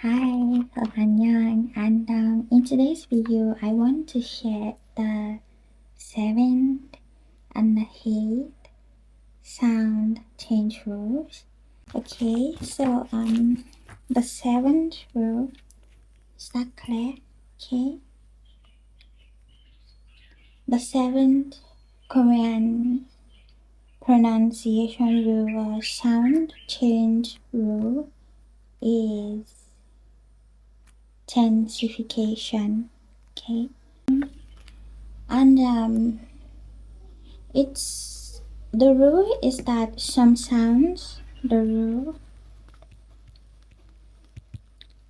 Hi, Young, and in today's video, I want to share the seventh and the eighth sound change rules. Okay, so the seventh rule is that clear? Okay, the seventh Korean pronunciation rule or sound change rule is tensification. Okay, and it's the rule is that some sounds, the rule,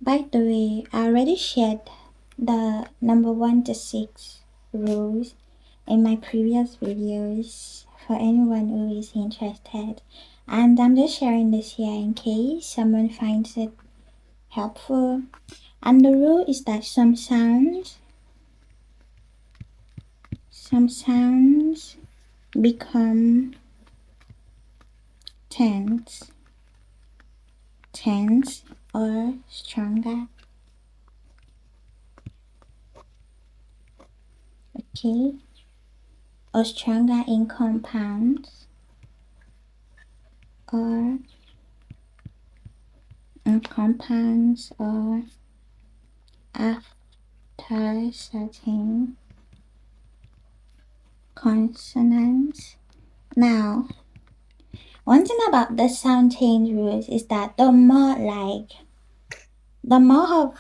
by the way, I already shared the number 1 to 6 rules in my previous videos for anyone who is interested. And I'm just sharing this here in case someone finds it helpful. And the rule is that some sounds become tense or stronger. Okay, or stronger in compounds or after certain consonants. Now, one thing about the sound change rules is that the more of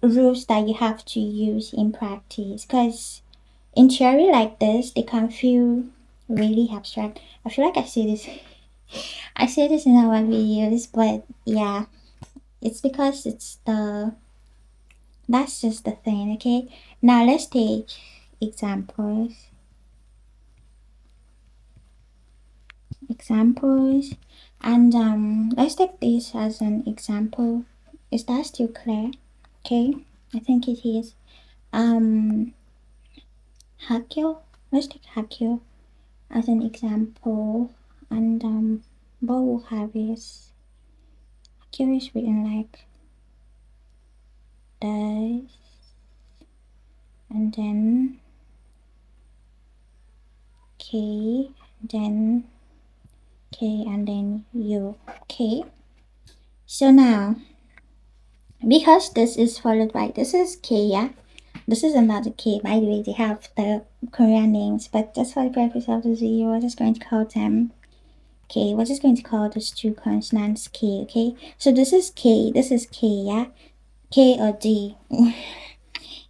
rules that you have to use in practice, because in theory like this, they can feel really abstract. I feel like I say this in our videos, but yeah, it's because that's just the thing. Okay, now let's take examples. And let's take this as an example. Is that still clear? Okay, I think it is. Hakyo. Let's take Hakyo as an example, and what we'll have is Hakyo is written like this, and then K, then K, and then U. Okay, so now because this is followed by this is K, yeah, this is another K. By the way, they have the Korean names, but just for the purpose of this video, we're just going to call them K. We're just going to call those two consonants K. Okay, so this is K, yeah, K or D.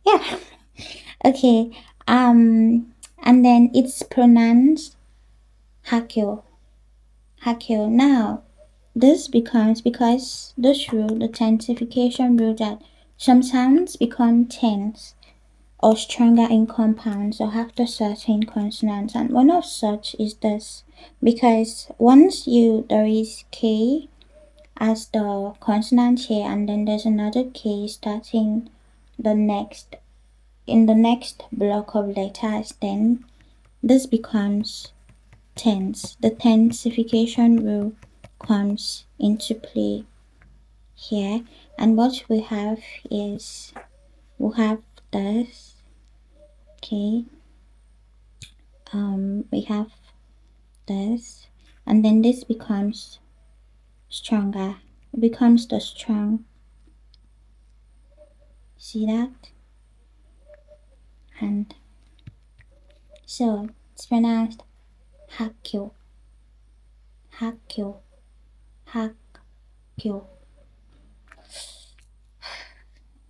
Yeah. Okay, and then it's pronounced Hakyo. Now this becomes, because this rule, the tensification rule, that some sounds become tense or stronger in compounds or after certain consonants, and one of such is this, because once there is K as the consonant here, and then there's another K starting the next block of letters, then this becomes tense. The tensification rule comes into play here, and what we have is we have this. Okay, we have this, and then this becomes stronger. It becomes the strong. See that? And so it's pronounced Hakyo.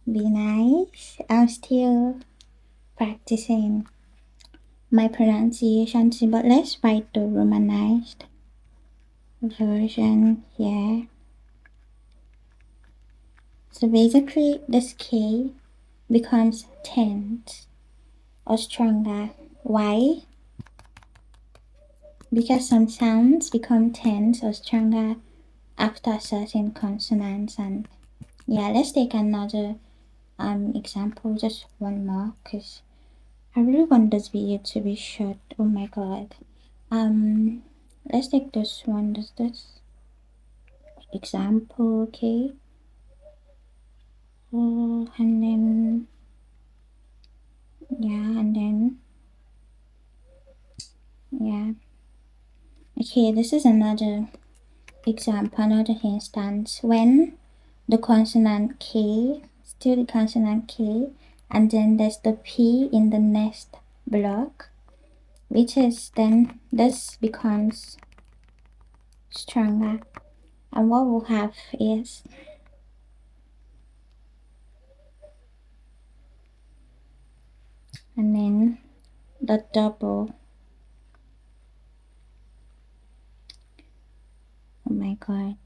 Be nice. I'm still practicing my pronunciation too, but let's write the romanized version here. So basically this K becomes tense or stronger. Why? Because some sounds become tense or stronger after certain consonants. And yeah, let's take another example, just one more, because I really want this video to be short. Oh my god. Let's take this one. This example. Okay, and then yeah. Okay, this is another example, another instance when the consonant K, still the consonant K, and then there's the P in the next block, which is then this becomes stronger, and what we'll have is and then the double. Oh my god.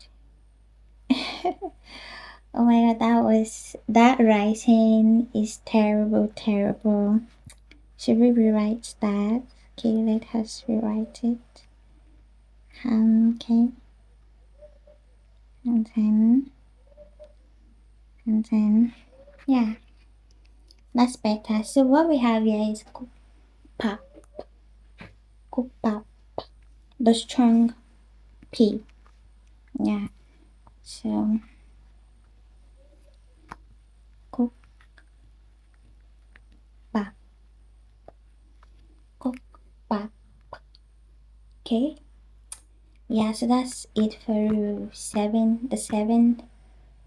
Oh my god, that writing is terrible, terrible. Should we rewrite that? Okay, let us rewrite it. Okay. And then, yeah, that's better. So what we have here is kupa, kupa, the strong P. Yeah. So kupa, kupa. Okay. Yeah. So that's it for rule 7. The 7th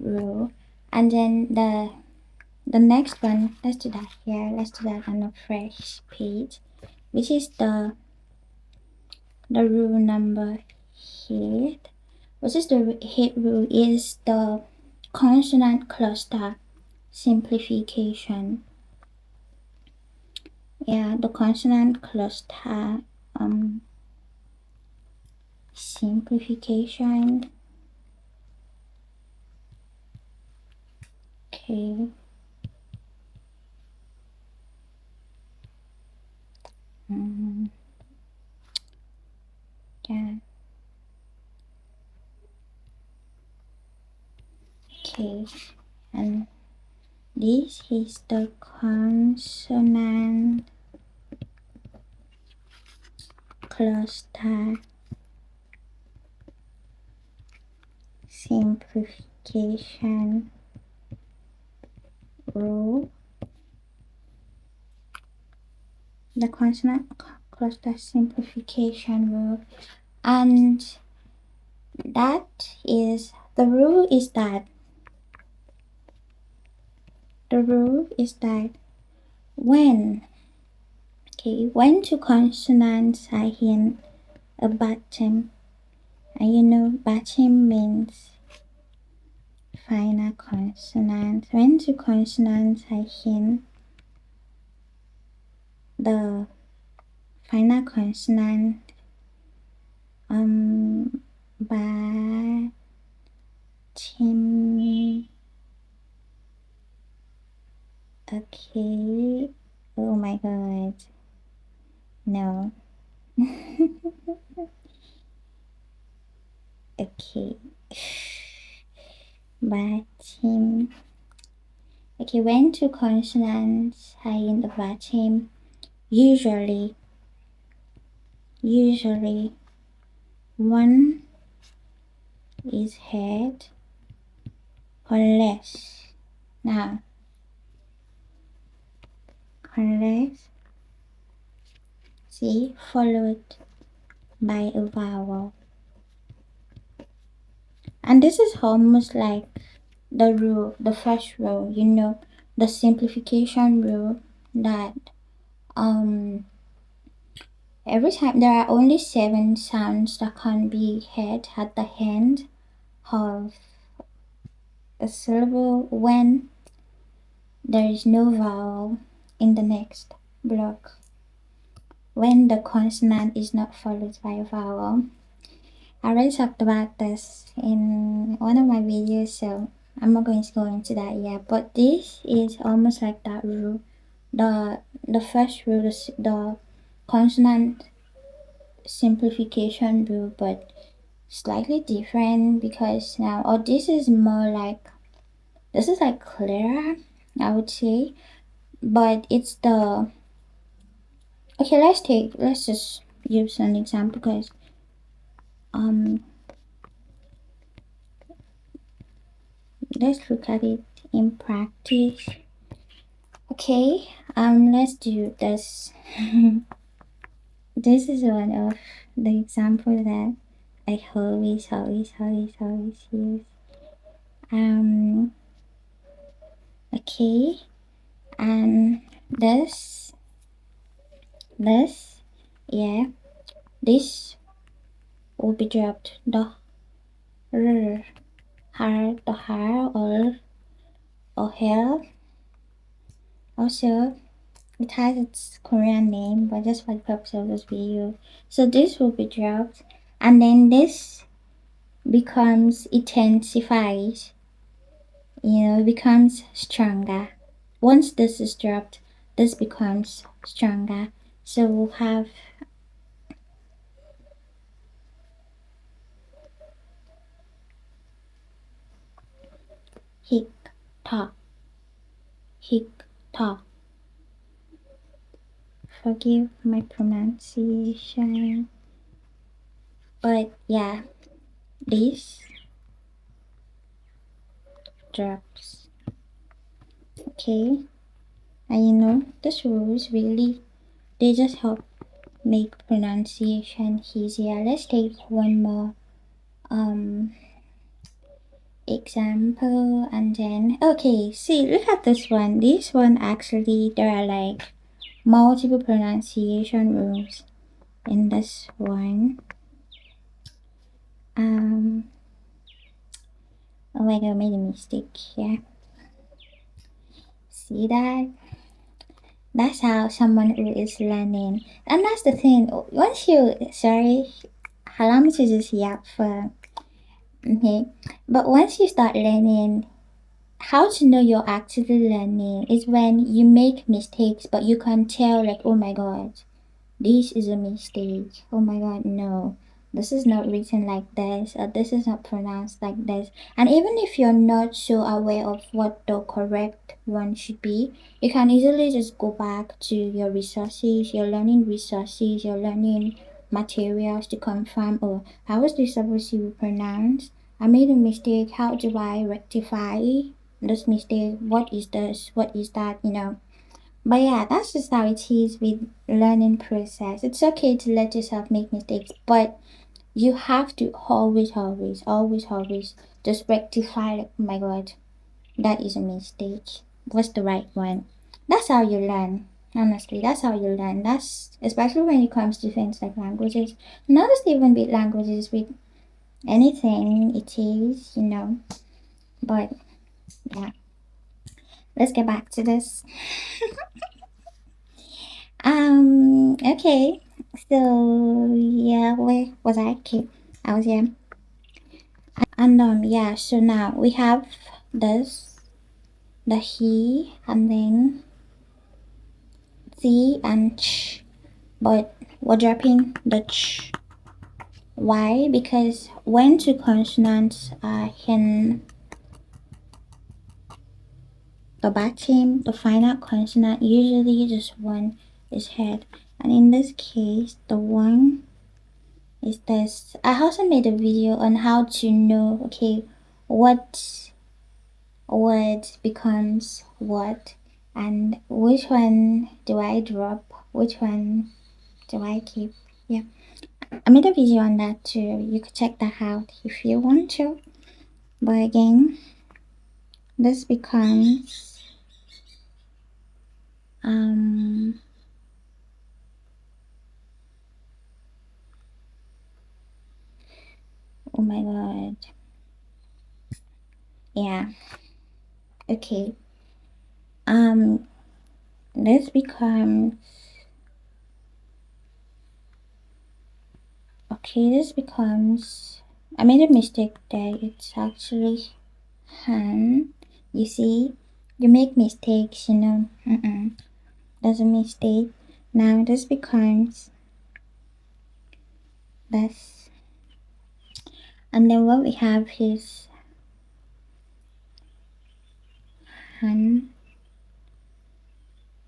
rule, and then the next one. Let's do that here. Let's do that on a fresh page, which is the rule number 8. Which is the 8th rule is the consonant cluster simplification. Yeah, the consonant cluster simplification. Okay. Yeah. Okay. And this is the consonant cluster simplification rule. The consonant cluster simplification rule, and that is the rule is that when two consonants are in a Batchim, and you know Batchim means final consonant. When two consonants are in the final consonant, Batchim. Okay. Oh my god. No. Okay. Batchim. Okay, when two consonants are in the Batchim, usually one is heard unless see, followed by a vowel. And this is almost like the rule, the first rule, you know, the simplification rule, that every time there are only 7 sounds that can be heard at the end of a syllable when there is no vowel in the next block, when the consonant is not followed by a vowel. I already talked about this in one of my videos, so I'm not going to go into that yet, but this is almost like that rule. The first rule is the consonant simplification rule, but slightly different, because now this is more like, this is like clearer, I would say, but it's the okay, let's just use an example, because let's look at it in practice. Okay, let's do this. This is one of the example that I always use. Okay, and this, yeah, this will be dropped. The r, har, the har, or hair. Also, it has its Korean name, but just for the purpose of this video. So this will be dropped, and then this becomes intensified. It becomes stronger. Once this is dropped, this becomes stronger. So we'll have hick, ta, hick, ta. Forgive my pronunciation. But yeah, this drops. Okay. And this rules really, they just help make pronunciation easier. Let's take one more example, and then okay, see, look at this one. This one actually, there are like multiple pronunciation rules in this one. Oh my god, I made a mistake here. See that? That's how someone who is learning. And that's the thing. Once you, sorry, allow me to just yap for, okay. But once you start learning, how to know you're actively learning is when you make mistakes, but you can tell, like, oh my god, this is a mistake. Oh my god, no. This is not written like this, or this is not pronounced like this. And even if you're not so aware of what the correct one should be, you can easily just go back to your resources, your learning resources, your learning materials to confirm, oh, how is this supposed to be pronounced? I made a mistake. How do I rectify this mistake? What is this? What is that? But yeah, that's just how it is with learning process. It's okay to let yourself make mistakes, but you have to always just rectify, like, oh my god, that is a mistake. What's the right one? That's how you learn. Honestly, that's how you learn. That's especially when it comes to things like languages. Not just even with languages, with anything it is. But yeah, let's get back to this. Okay. So yeah, where was I? Okay, I was here. And yeah, so now we have this, the he, and then the and ch, but we're dropping the ch. Why? Because when two consonants are in the Batchim, the final consonant, usually just one is heard. And in this case, the one is this. I also made a video on how to know, okay, what word becomes what, and which one do I drop, which one do I keep. Yeah, I made a video on that too. You could check that out if you want to. But again, this becomes oh my god, yeah, okay, this becomes, okay, this becomes, I made a mistake there. It's actually han. You see, you make mistakes. That's a mistake. Now this becomes this, and then what we have is han,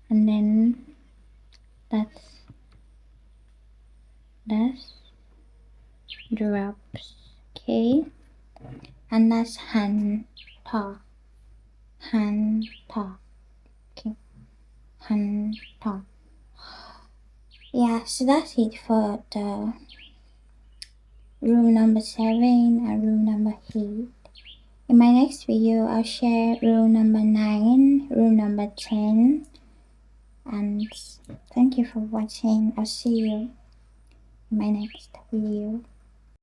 and then that's this drops. Okay, and that's han ta, Han talk. Okay. Han talk. Yeah, so that's it for the rule number 7 and rule number 8. In my next video, I'll share rule number 9, rule number 10, and thank you for watching. I'll see you in my next video.